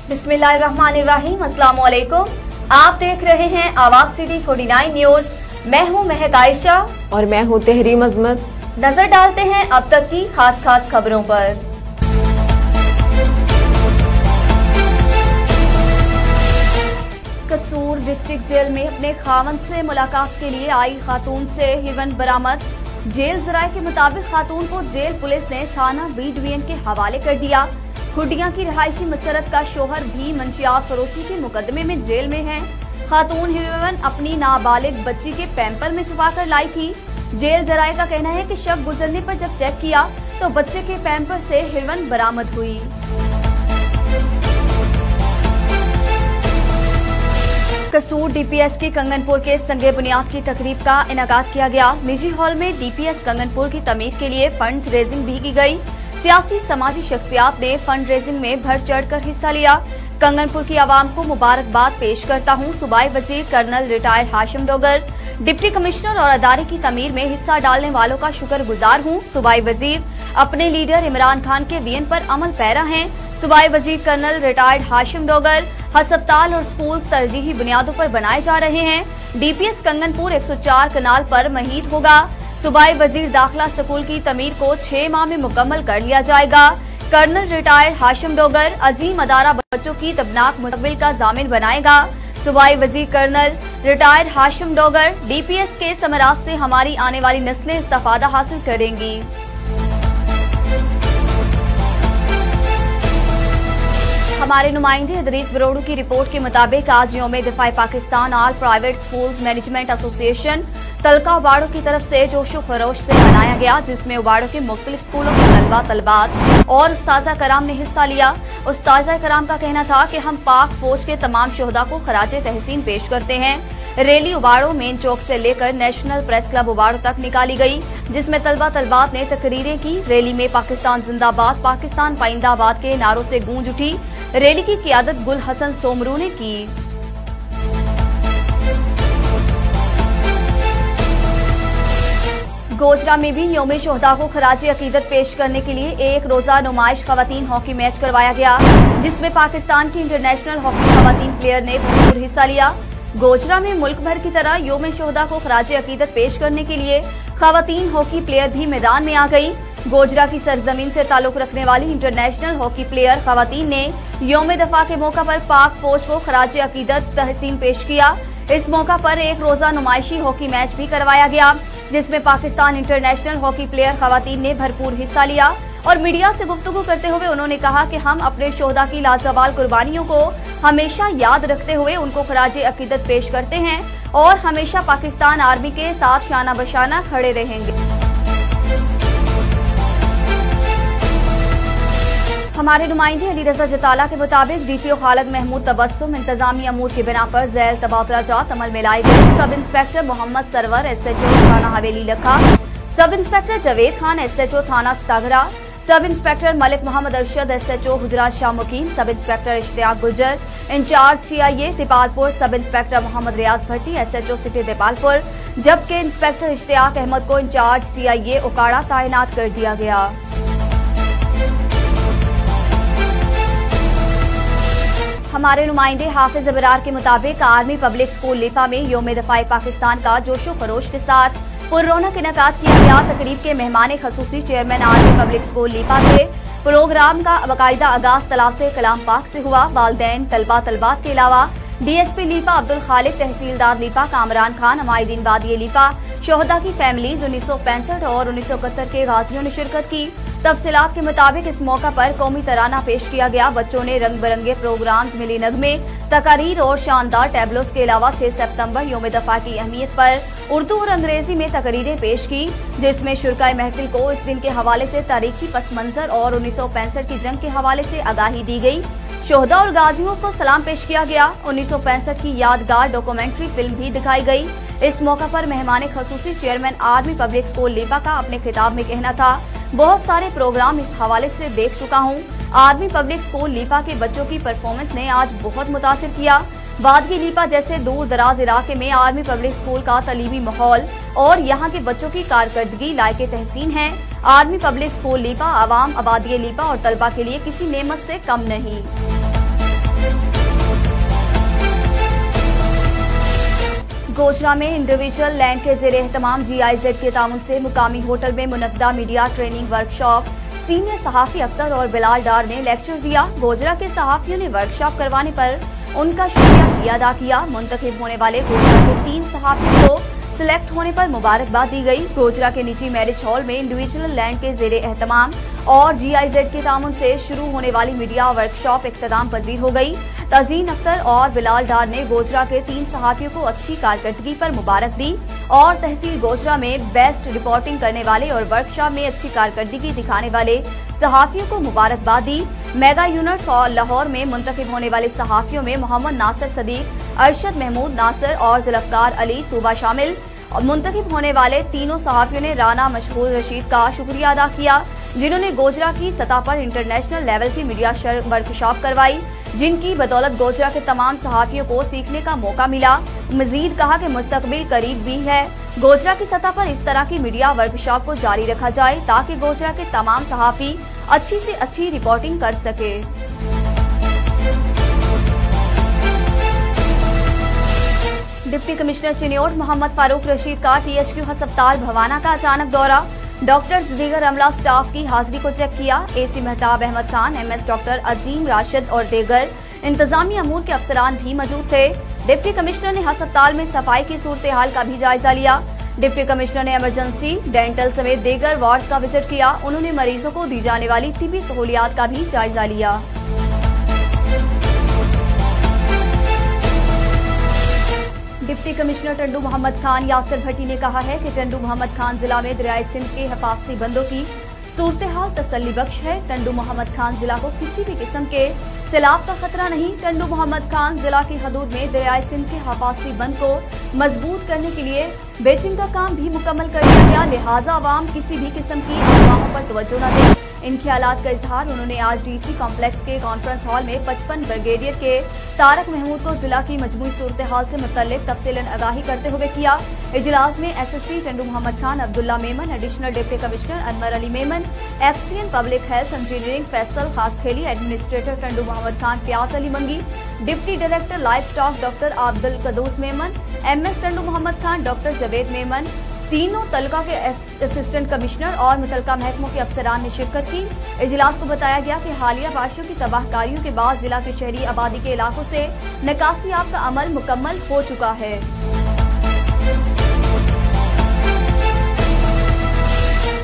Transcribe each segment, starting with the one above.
बिस्मिल्लाहिर्रहमानिर्रहीम, अस्सलाम वालेकुम। आप देख रहे हैं आवाज सिटी 49 न्यूज। मैं हूं महक आयशा और मैं हूं तहरीम अजमत। नजर डालते हैं अब तक की खास खबरों पर। कसूर डिस्ट्रिक्ट जेल में अपने खावंद से मुलाकात के लिए आई खातून से हिरन बरामद। जेल जराये के मुताबिक खातून को जेल पुलिस ने थाना बी डिवीजन के हवाले कर दिया। खुडिया की रिहायशी मसरत का शोहर भी मंशियात फरोशी के मुकदमे में जेल में है। खातून हिरन अपनी नाबालिग बच्ची के पैम्पर में छुपा कर लाई थी। जेल जराये का कहना है कि शव गुजरने पर जब चेक किया तो बच्चे के पैम्पर से हिरन बरामद हुई। कसूर डीपीएस की कंगनपुर के संगे बुनियाद की तकरीब का इनेकाद किया गया। निजी हॉल में डीपीएस कंगनपुर की तमीर के लिए फंड रेजिंग भी की गई। सियासी समाजी शख्सियात ने फंड रेजिंग में बढ़ चढ़कर हिस्सा लिया। कंगनपुर की आवाम को मुबारकबाद पेश करता हूँ। सूबाई वजीर colonel retired Hashim Dogar, deputy commissioner और अदारे की तमीर में हिस्सा डालने वालों का शुक्रगुजार हूँ। सूबाई वजीर अपने लीडर इमरान खान के विजन पर अमल पैरा हैं। सूबाई वजीर कर्नल रिटायर्ड हाशिम डोगर, हस्पताल और स्कूल तरजीही बुनियादों पर बनाए जा रहे हैं। डीपीएस कंगनपुर 104 कनाल पर महीद होगा। सूबाई वजीर दाखिला स्कूल की तमीर को 6 माह में मुकम्मल कर लिया जाएगा। कर्नल रिटायर्ड हाशिम डोगर अजीम अदारा बच्चों की तबनाक मुस्तकबिल का जामिन बनाएगा। सूबाई वजीर colonel retired Hashim Dogar, DPS के समरात से हमारी आने वाली नस्लें इस्तिफादा हासिल करेंगी। हमारे नुमाइंदे इदरीस बरोड़ू की रिपोर्ट के मुताबिक आज यौम दिफाए Pakistan all private schools management association तलका उबाड़ो की तरफ से जोशो खरोश से मनाया गया, जिसमें उबाड़ो के मुख्तलिफ स्कूलों के तलबा तलबात और उस्ताजा कराम ने हिस्सा लिया। उस्ताजा कराम का कहना था कि हम पाक फौज के तमाम शोहदा को खराजे तहसीन पेश करते हैं। रैली उबाड़ो मेन चौक से लेकर नेशनल प्रेस क्लब उबाड़ो तक निकाली गई, जिसमें तलबा तलबात ने तकरीरें की। रैली में पाकिस्तान जिंदाबाद, पाकिस्तान पाइंदाबाद के नारों से गूंज उठी। रैली की क़ियादत गुल हसन सोमरू ने की। गोजरा में भी यौम शोहदा को खराजे अकीदत पेश करने के लिए एक रोजा नुमाइश खवातीन हॉकी मैच करवाया गया, जिसमें पाकिस्तान की इंटरनेशनल हॉकी खवातीन प्लेयर ने भरपूर हिस्सा लिया। गोजरा में मुल्क भर की तरह यौम शोहदा को खराजे अकीदत पेश करने के लिए खवातीन हॉकी प्लेयर भी मैदान में आ गई। गोजरा की सरजमीन से ताल्लुक रखने वाली इंटरनेशनल हॉकी प्लेयर खवातीन ने यौम दफा के मौका पर पाक फौज को खराजे अकीदत तहसीन पेश किया। इस मौका पर एक रोजा नुमाइशी हॉकी मैच भी करवाया गया, जिसमें पाकिस्तान इंटरनेशनल हॉकी प्लेयर खवातीन ने भरपूर हिस्सा लिया। और मीडिया से गुफ्तगू करते हुए उन्होंने कहा कि हम अपने शोहदा की लाजवाल कुर्बानियों को हमेशा याद रखते हुए उनको खराजे अकीदत पेश करते हैं और हमेशा पाकिस्तान आर्मी के साथ शाना बशाना खड़े रहेंगे। हमारे नुमाइंदे अली रजा जताला के मुताबिक डीपीओ खालिद महमूद तबस्सुम इंतजामी अमूर की बिना पर ज़ैल तबादला जात अमल में लाई गई। सब इंस्पेक्टर मोहम्मद सरवर SHO थाना हवेली लखा, sub inspector Javed Khan SHO थाना Satghara, sub inspector Malik Mohammad Arshad SHO Gujrat Shah Muqeem, sub inspector Ishtiaq Gujjar incharge CIA Dipalpur, sub inspector Mohammad Riaz Bhatti SHO city Dipalpur, जबकि इंस्पेक्टर इश्तियाक अहमद को इंचार्ज CIA उकाड़ा तैनात कर दिया गया। हमारे नुमाइंदे हाफिज अबरार के मुताबिक आर्मी पब्लिक स्कूल लिपा में यौम दफाए पाकिस्तान का जोशो खरोश के साथ पुररौनक इनेकाद किया गया। तकरीब के मेहमान खसूसी चेयरमैन आर्मी पब्लिक स्कूल लिपा थे। प्रोग्राम का बाकायदा आगाज तलावत कलाम पाक से हुआ। वालदैन तलबा तलबात के अलावा DSP लिपा अब्दुल खालिक, तहसीलदार लिपा कामरान खान, हमायदीन बादिये लिपा, शोहदा की फैमिलीज 1965 और 1971 के गाजियों ने शिरकत की। तफसीलात के मुताबिक इस मौका पर कौमी तराना पेश किया गया। बच्चों ने रंग बिरंगे प्रोग्राम्स, मिली नगमे, तकारीर और शानदार टैबलोस के अलावा 6 सितंबर यौम दफा की अहमियत पर उर्दू और अंग्रेजी में तकरीरें पेश की, जिसमें शुरकाए महफिल को इस दिन के हवाले से तारीखी पस मंजर और 1965 की जंग के हवाले से आगाही दी गई। शोहदा और गाजियों को सलाम पेश किया गया। 1965 की यादगार डॉक्यूमेंट्री फिल्म भी दिखाई गई। इस मौका पर मेहमान खसूसी चेयरमैन आर्मी पब्लिक स्कूल लिपा का अपने खिताब में कहना था, बहुत सारे प्रोग्राम इस हवाले से देख चुका हूँ। आर्मी पब्लिक स्कूल लिपा के बच्चों की परफॉर्मेंस ने आज बहुत मुतासिर किया। वादगी लिपा जैसे दूर दराज इलाके में आर्मी पब्लिक स्कूल का तलीमी माहौल और यहाँ के बच्चों की कारकर्दगी लायक तहसीन है। आर्मी पब्लिक स्कूल लिपा आवाम, आबादी लिपा और तलबा के लिए किसी नेमत से कम नहीं। गोजरा में इंडिविजुअल लैंड के जेर एहतमाम GIZ के तामुन से मुकामी होटल में मुनक्किदा मीडिया ट्रेनिंग वर्कशॉप सीनियर सहाफी अख्तर और बिलाल डार ने लेक्चर दिया। गोजरा के सहाफियों ने वर्कशॉप करवाने पर उनका शुक्रिया भी अदा किया। मुंतखब होने वाले गोजरा के 3 सहाफियों को सिलेक्ट होने पर मुबारकबाद दी गई। गोजरा के निजी मैरिज हॉल में इंडिविजुअल लैंड के जेर एहतमाम और GIZ के तामुन से शुरू होने वाली मीडिया वर्कशॉप इख्तिताम पजीर हो गई। तज़ीन अख्तर और बिलाल डार ने गोजरा के 3 सहाफियों को अच्छी कारकर्दगी पर मुबारक दी और तहसील गोजरा में बेस्ट रिपोर्टिंग करने वाले और वर्कशॉप में अच्छी कारकर्दगी दिखाने वाले सहाफियों को मुबारकबाद दी। मेगा यूनिट और लाहौर में मुंतखब होने वाले सहाफियों में मोहम्मद नासिर सदीक, अरशद महमूद नासिर और जुल्फकार अली सूबा शामिल। मुंतखब होने वाले तीनों सहाफियों ने राना मशहूर रशीद का शुक्रिया अदा किया, जिन्होंने गोजरा की सतह पर इंटरनेशनल लेवल की मीडिया वर्कशॉप करवाई, जिनकी बदौलत गोजरा के तमाम सहाफियों को सीखने का मौका मिला। मजीद कहा कि मुस्तकबिल करीब भी है। गोजरा की सतह पर इस तरह की मीडिया वर्कशॉप को जारी रखा जाए ताकि गोजरा के तमाम सहाफी अच्छी से अच्छी रिपोर्टिंग कर सके। डिप्टी कमिश्नर चिन्योट मोहम्मद फारूक रशीद का THQ अस्पताल भवाना का अचानक दौरा। डॉक्टर्स दीगर अमला स्टाफ की हाजिरी को चेक किया। AC Mehtab Ahmed Khan, MS doctor Azeem Rashid और दीगर इंतजामी अमूर के अफसरान भी मौजूद थे। डिप्टी कमिश्नर ने अस्पताल में सफाई की सूरत हाल का भी जायजा लिया। डिप्टी कमिश्नर ने इमरजेंसी, डेंटल समेत दीगर वार्ड का विजिट किया। उन्होंने मरीजों को दी जाने वाली तिबी सहूलियात का भी जायजा लिया। डिप्टी कमिश्नर टंडू मोहम्मद खान यासिर भट्टी ने कहा है कि टंडू मोहम्मद खान जिला में दरियाए सिंध के हिफाजती बंदों की सूरत हाल तसल्ली बख्श है। टंडू मोहम्मद खान जिला को किसी भी किस्म के सैलाब का खतरा नहीं। टंडू मोहम्मद खान जिला की हदूद में दरियाए सिंध के हिफाजती बंद को मजबूत करने के लिए बेचिंग का काम भी मुकम्मल कर दिया गया, लिहाजा आवाम किसी भी किस्म की अफवाहों पर तवज्जो न दे। इन ख्यालात का इजहार उन्होंने आज DC कॉम्प्लेक्स के कॉन्फ्रेंस हॉल में 55 ब्रिगेडियर के तारक महमूद को जिला की मजमूई सूरत हाल से मुतल्लिक तफसीलन आगाही करते हुए किया। इजलास में SSP Tando Mohammad Khan, Abdullah Memon, additional deputy commissioner Anwar Ali Memon, FCN public health engineering Faisal Khaskheli, administrator Tando Mohammad Khan Pyas Ali Mangi, deputy director life stock doctor Abdul Quddus Memon, MS Tando Mohammad Khan, doctor Javed Memon, तीनों तलका के असिस्टेंट कमिश्नर और मुतलका महकमों के अफसरान ने शिरकत की। इजलास को बताया गया कि हालिया बारिशों की तबाहकारियों के बाद जिला के शहरी आबादी के इलाकों से निकासियाब का अमल मुकम्मल हो चुका है।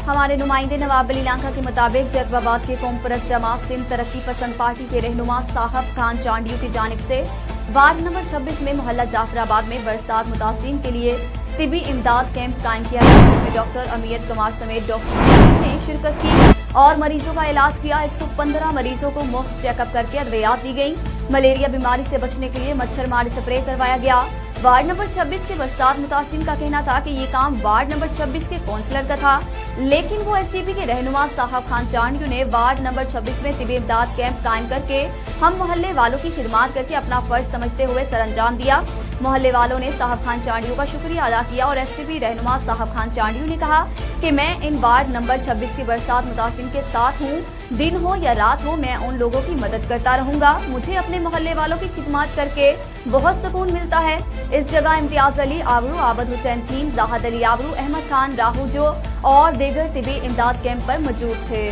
हमारे नुमाइंदे नवाब अली लांका के मुताबिक जैकबाबाद के कौम परस्त जमात सिंध तरक्की पसंद पार्टी के रहनुमा साहब खान चांडियों की जानिब से वार्ड नंबर 26 में मोहल्ला जाफराबाद में बरसात मुतासिरीन के लिए तिबी इमदाद कैंप कायम किया गया, जिसमें डॉक्टर अमीयत कुमार समेत डॉक्टर ने शिरकत की और मरीजों का इलाज किया। 115 मरीजों को मुफ्त चेकअप करके अद्वियात दी गई। मलेरिया बीमारी से बचने के लिए मच्छर मार स्प्रे करवाया गया। वार्ड नंबर 26 के बरसात मुतासिरीन का कहना था कि ये काम वार्ड नंबर 26 के काउंसलर का था, लेकिन वो STP के रहनुमा साहब खान चांडियों ने वार्ड नंबर 26 में तिबी इमदाद कैंप कायम करके हम मोहल्ले वालों की खिदमत करके अपना फर्ज समझते हुए सरअंजाम दिया। मोहल्ले वालों ने साहब खान चांडियों का शुक्रिया अदा किया और STP रहनुमा साहब खान चांडियों ने कहा कि मैं इन वार्ड नंबर 26 की बरसात मुतासिरीन के साथ हूँ। दिन हो या रात हो, मैं उन लोगों की मदद करता रहूंगा। मुझे अपने मोहल्ले वालों की खिदमत करके बहुत सुकून मिलता है। इस जगह इम्तियाज अली आबरू, आबद हुसैन थीम, जाहद अली आबरू, अहमद खान राहूजो और दीगर तिबी इमदाद कैंप पर मौजूद थे।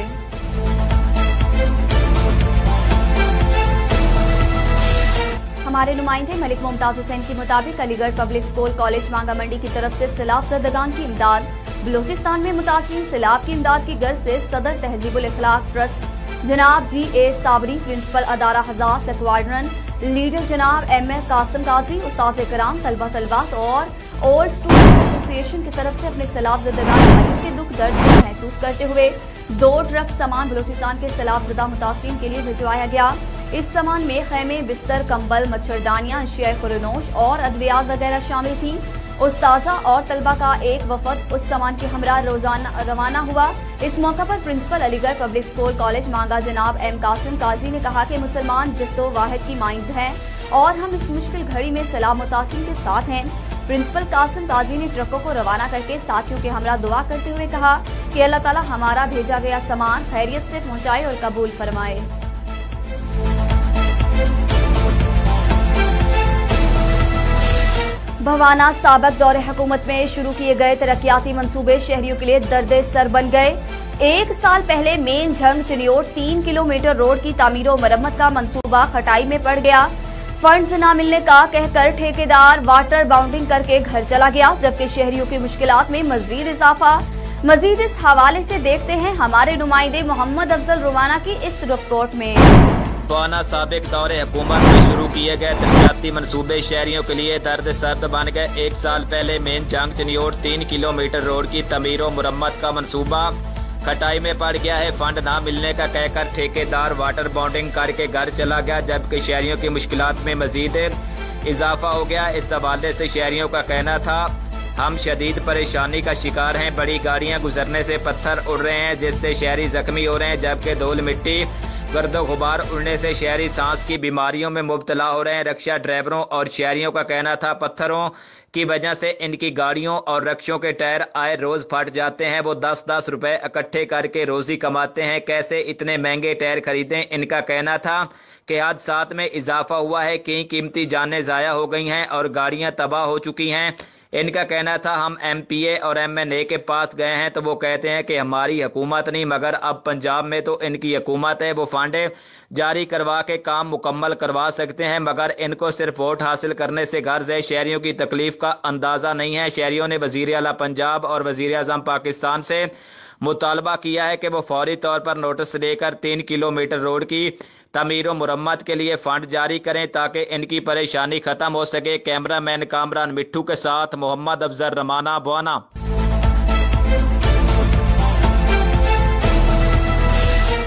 हमारे नुमाइंदे मलिक मुमताज हुसैन के मुताबिक अलीगढ़ पब्लिक स्कूल कॉलेज मांगा मंडी की तरफ से सैलाब ज़दगान की इमदाद। बलूचिस्तान में मुतासिरीन सैलाब की इमदाद की गर्ज से सदर तहजीबुल इखलाक ट्रस्ट जनाब GA साबरी, प्रिंसिपल अदारा हजास एक्वाड्रन लीडर जनाब MM कासिम काजी, उस्ताद कराम, तलबा तलबात और ओल्ड स्टूडेंट एसोसिएशन की तरफ से अपने सैलाब ज़दगान भाइयों के दुख दर्द को महसूस करते हुए 2 ट्रक सामान बलूचिस्तान के सैलाब ज़दा मुतासिरीन के लिए भिजवाया गया। इस सामान में खैमे, बिस्तर, कंबल, मच्छरदानियां, अशिया खुरनोश और अद्वियात वगैरह शामिल थी। उस्ताजा और तलबा का एक वफद उस सामान के हमरा रवाना हुआ। इस मौका पर principal Aligarh public school college मांगा जनाब M कासिम काजी ने कहा कि मुसलमान जिस्तो वाहिद की माइंद हैं और हम इस मुश्किल घड़ी में सैलाब मुतासिरीन के साथ हैं। प्रिंसिपल कासिम काजी ने ट्रकों को रवाना करके साथियों के हमरा दुआ करते हुए कहा कि अल्लाह ताला हमारा भेजा गया सामान खैरियत से पहुंचाए और कबूल फरमाए। भवाना साबिक दौरे हुकूमत में शुरू किए गए तरक्याती मंसूबे शहरियों के लिए दर्दे सर बन गए। 1 साल पहले main Jhang Chiniot 3 kilometre road की तामीर और मरम्मत का मंसूबा खटाई में पड़ गया। फंड्स न मिलने का कहकर ठेकेदार वाटर बाउंडिंग करके घर चला गया, जबकि शहरियों की मुश्किलात में मजीद इजाफा। मजीद इस हवाले से देखते हैं हमारे नुमाइंदे मोहम्मद अफजल रुमाना की इस रिपोर्ट में। भवाना साबिक दौरे हुकूमत में शुरू किए गए तरक्याती मंसूबे शहरियों के लिए दर्द सर्द बन गए। 1 साल पहले मेन जंग चिनियोट 3 किलोमीटर रोड की तमीर और मुरम्मत का मंसूबा खटाई में पड़ गया है। फंड ना मिलने का कहकर ठेकेदार वाटर बाउंडिंग करके घर चला गया, जबकि शहरियों की मुश्किलात में मजीद इजाफा हो गया। इस हवाले से शहरियों का कहना था, हम शदीद परेशानी का शिकार हैं। बड़ी गाड़ियां गुजरने से पत्थर उड़ रहे हैं, जिससे शहरी जख्मी हो रहे हैं, जबकि धूल मिट्टी गर्दो गुबार उड़ने से शहरी सांस की बीमारियों में मुब्तला हो रहे हैं। रक्षा ड्राइवरों और शहरियों का कहना था, पत्थरों की वजह से इनकी गाड़ियों और रक्षों के टायर आए रोज फट जाते हैं। वो 10-10 रुपए इकट्ठे करके रोजी कमाते हैं, कैसे इतने महंगे टायर खरीदें। इनका कहना था कि हादसात में इजाफा हुआ है, कई कीमती जानें ज़ाया हो गई हैं और गाड़ियां तबाह हो चुकी हैं। इनका कहना था, हम MPA और MNA के पास गए हैं तो वो कहते हैं कि हमारी हुकूमत नहीं, मगर अब पंजाब में तो इनकी हुकूमत है, वो फंड जारी करवा के काम मुकम्मल करवा सकते हैं, मगर इनको सिर्फ वोट हासिल करने से गर्ज है। शहरियों की तकलीफ का अंदाज़ा नहीं है। शहरियों ने वज़ीर आला पंजाब और वज़ीर आज़म पाकिस्तान से मुतालबा किया है कि वो फौरी तौर पर नोटिस लेकर 3 किलोमीटर रोड की तमीर और मुरम्मत के लिए फंड जारी करें ताकि इनकी परेशानी खत्म हो सके। कैमरामैन कामरान मिट्टू के साथ मोहम्मद अफजल रमाना, भवाना।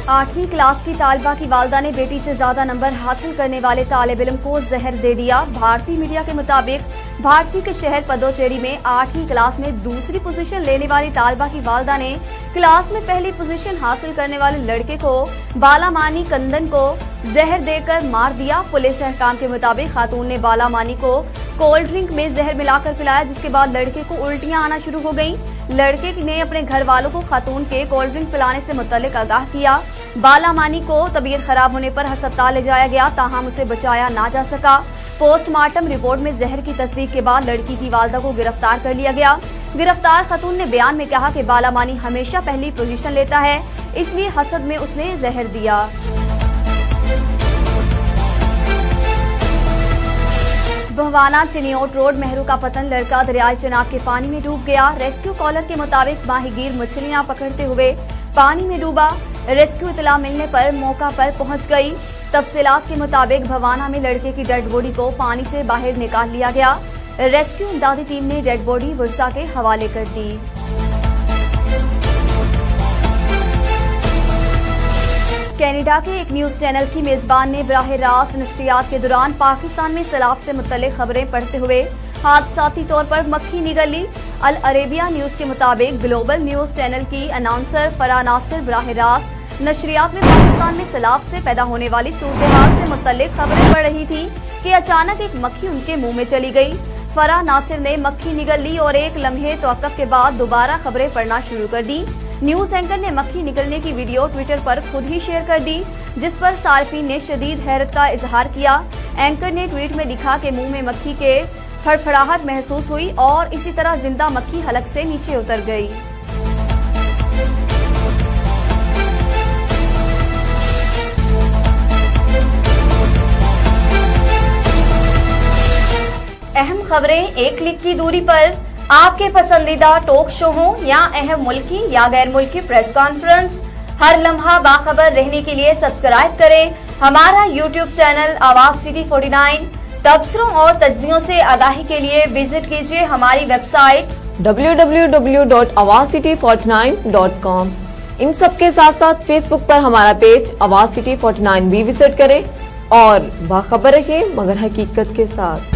8वीं क्लास की तालिबा की वालदा ने बेटी से ज्यादा नंबर हासिल करने वाले तालिब इल्म को जहर दे दिया। भारतीय मीडिया के मुताबिक भारतीय के शहर पदोचेरी में 8वीं क्लास में दूसरी पोजीशन लेने वाली तालिबा की वालदा ने क्लास में पहली पोजीशन हासिल करने वाले लड़के को बालामानी कंदन को जहर देकर मार दिया। पुलिस अहकाम के मुताबिक खातून ने बालामानी को कोल्ड ड्रिंक में जहर मिलाकर पिलाया, जिसके बाद लड़के को उल्टियां आना शुरू हो गयी। लड़के ने अपने घर वालों को खातून के कोल्ड ड्रिंक पिलाने से मुतल्लिक आगाह किया। बालामानी को तबीयत खराब होने पर अस्पताल ले जाया गया, ताहम उसे बचाया ना जा सका। पोस्टमार्टम रिपोर्ट में जहर की तस्दीक के बाद लड़की की वालदा को गिरफ्तार कर लिया गया। गिरफ्तार खातून ने बयान में कहा कि बालामानी हमेशा पहली पोजीशन लेता है, इसलिए हसद में उसने जहर दिया। भवाना चिनियोट रोड मेहरू का पतन लड़का दरियाई चनाब के पानी में डूब गया। रेस्क्यू कॉलर के मुताबिक माहीगीर मछलियां पकड़ते हुए पानी में डूबा। रेस्क्यू इतला मिलने पर मौका पर पहुंच गई। तफसीलात के मुताबिक भवाना में लड़के की डेड बॉडी को पानी से बाहर निकाल लिया गया। रेस्क्यू इमदादी टीम ने डेड बॉडी वर्षा के हवाले कर दी। कनाडा के एक न्यूज चैनल की मेजबान ने बराह रास्त नशरियात के दौरान पाकिस्तान में सैलाब से मुतल्लिक खबरें पढ़ते हुए हादसाती तौर पर मक्खी निगल ली। अल अरेबिया न्यूज के मुताबिक ग्लोबल न्यूज चैनल की अनाउंसर फराह नासिर बराह रास्त नशरियात में पाकिस्तान में सैलाब से पैदा होने वाली सूरत-ए-हाल से मुतल्लिक खबरें पढ़ रही थी कि अचानक एक मक्खी उनके मुंह में चली गई। फराह नासिर ने मक्खी निगल ली और एक लम्हे तवक्कुफ के बाद दोबारा खबरें पढ़ना शुरू कर दी। न्यूज एंकर ने मक्खी निकलने की वीडियो ट्विटर पर खुद ही शेयर कर दी, जिस पर सार्फिन ने शदीद हैरत का इजहार किया। एंकर ने ट्वीट में लिखा कि मुंह में मक्खी के फड़फड़ाहट महसूस हुई और इसी तरह जिंदा मक्खी हलक से नीचे उतर गई। अहम खबरें एक क्लिक की दूरी पर। आपके पसंदीदा टॉक शो हो या अहम मुल्की या गैर मुल्की प्रेस कॉन्फ्रेंस, हर लम्हा बाखबर रहने के लिए सब्सक्राइब करें हमारा YouTube चैनल आवाज सिटी 49। तबसरों और तज्जियों से आगाही के लिए विजिट कीजिए हमारी वेबसाइट www.awazcity49.com। इन सब के साथ साथ फेसबुक पर हमारा पेज आवाज सिटी 49 भी विजिट करें और बाखबर रखें मगर हकीकत के साथ।